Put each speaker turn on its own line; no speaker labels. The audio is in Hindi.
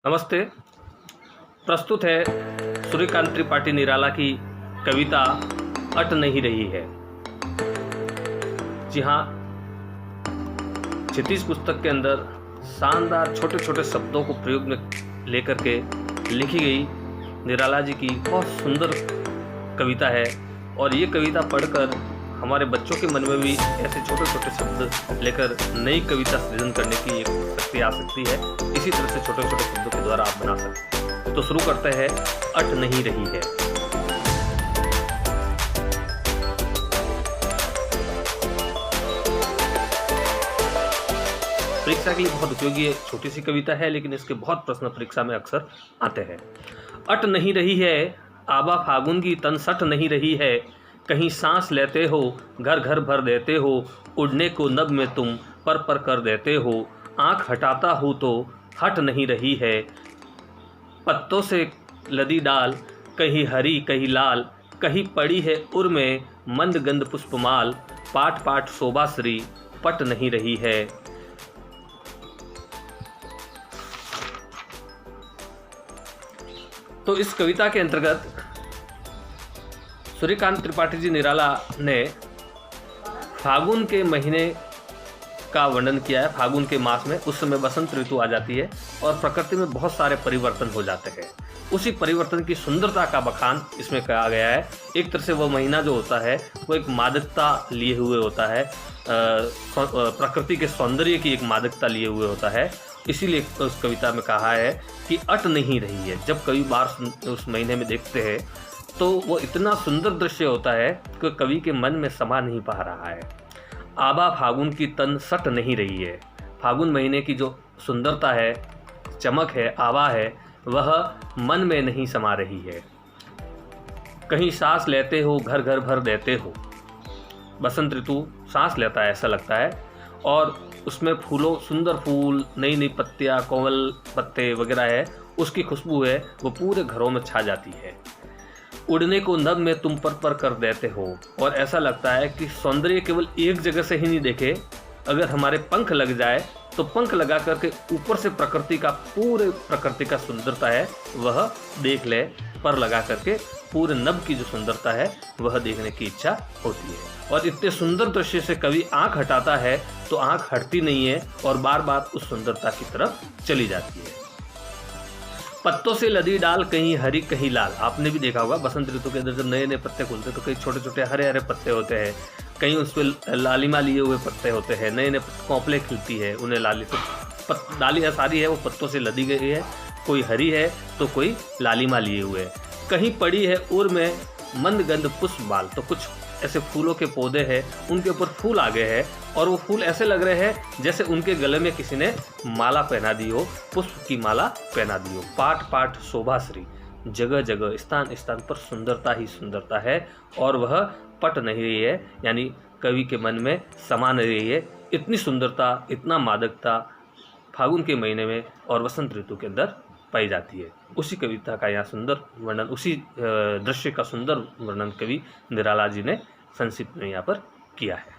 नमस्ते। प्रस्तुत है सूर्यकांत त्रिपाठी निराला की कविता अट नहीं रही है। जी हाँ, क्षितिज पुस्तक के अंदर शानदार छोटे छोटे शब्दों को प्रयोग में लेकर के लिखी गई निराला जी की बहुत सुंदर कविता है। और ये कविता पढ़कर हमारे बच्चों के मन में भी ऐसे छोटे छोटे शब्द लेकर नई कविता सृजन करने की एक शक्ति आ सकती है। इसी तरह से छोटे छोटे शब्दों के द्वारा आप बना सकते हैं। तो शुरू करते हैं, अट नहीं रही है। परीक्षा के लिए बहुत उपयोगी है, छोटी सी कविता है, लेकिन इसके बहुत प्रश्न परीक्षा में अक्सर आते हैं। अट नहीं रही है, आबा फागुन की तन सट नहीं रही है। कहीं सांस लेते हो, घर घर भर देते हो। उड़ने को नभ में तुम पर पर कर देते हो। आंख हटाता हूँ तो हट नहीं रही है। पत्तों से लदी डाल, कहीं हरी कहीं लाल। कहीं पड़ी है उर में मंद गंध पुष्पमाल। पाट पाट शोभाश्री पट नहीं रही है। तो इस कविता के अंतर्गत सूर्यकांत त्रिपाठी जी निराला ने फागुन के महीने का वर्णन किया है। फागुन के मास में उस समय बसंत ऋतु आ जाती है और प्रकृति में बहुत सारे परिवर्तन हो जाते हैं। उसी परिवर्तन की सुंदरता का बखान इसमें कहा गया है। एक तरह से वह महीना जो होता है वो एक मादकता लिए हुए होता है, प्रकृति के सौंदर्य की एक मादकता लिए हुए होता है। इसीलिए उस कविता में कहा है कि अट नहीं रही है। जब कई बार उस महीने में देखते हैं तो वो इतना सुंदर दृश्य होता है कि कवि के मन में समा नहीं पा रहा है। आबा फागुन की तन सट नहीं रही है। फागुन महीने की जो सुंदरता है, चमक है, आबा है, वह मन में नहीं समा रही है। कहीं सांस लेते हो, घर घर भर देते हो। बसंत ऋतु सांस लेता है ऐसा लगता है, और उसमें फूलों, सुंदर फूल, नई नई पत्तियाँ, कोमल पत्ते वगैरह है, उसकी खुशबू है वो पूरे घरों में छा जाती है। उड़ने को नभ में तुम पर कर देते हो। और ऐसा लगता है कि सौंदर्य केवल एक जगह से ही नहीं देखे, अगर हमारे पंख लग जाए तो पंख लगा करके ऊपर से प्रकृति का, पूरे प्रकृति का सुंदरता है वह देख ले। पर लगा करके पूरे नभ की जो सुंदरता है वह देखने की इच्छा होती है। और इतने सुंदर दृश्य से कवि आंख हटाता है तो आंख हटती नहीं है और बार बार उस सुंदरता की तरफ चली जाती है। पत्तों से लदी डाल, कहीं हरी कहीं लाल। आपने भी देखा होगा बसंत ऋतु के अंदर जब नए नए पत्ते खुलते तो कई छोटे छोटे हरे हरे पत्ते होते हैं, कहीं उस पर लालिमा लिए हुए पत्ते होते हैं, नए नए कौपले खिलती है, उन्हें लाली, तो डालियाँ सारी है वो पत्तों से लदी गई है। कोई हरी है तो कोई लालिमा लिए हुए है। कहीं पड़ी है उर में मंद गंध पुष्पमाल, तो कुछ ऐसे फूलों के पौधे हैं, उनके ऊपर फूल आ गए हैं और वो फूल ऐसे लग रहे हैं जैसे उनके गले में किसी ने माला पहना दी हो, पुष्प की माला पहना दी हो। पाट पाट शोभाश्री, जगह जगह स्थान स्थान पर सुंदरता ही सुंदरता है और वह पट नहीं रही है, यानी कवि के मन में समा नहीं रही है। इतनी सुंदरता, इतना मादकता फागुन के महीने में और वसंत ऋतु के अंदर पाई जाती है। उसी कविता का यहाँ सुंदर वर्णन, उसी दृश्य का सुंदर वर्णन कवि निराला जी ने संक्षिप्त में यहाँ पर किया है।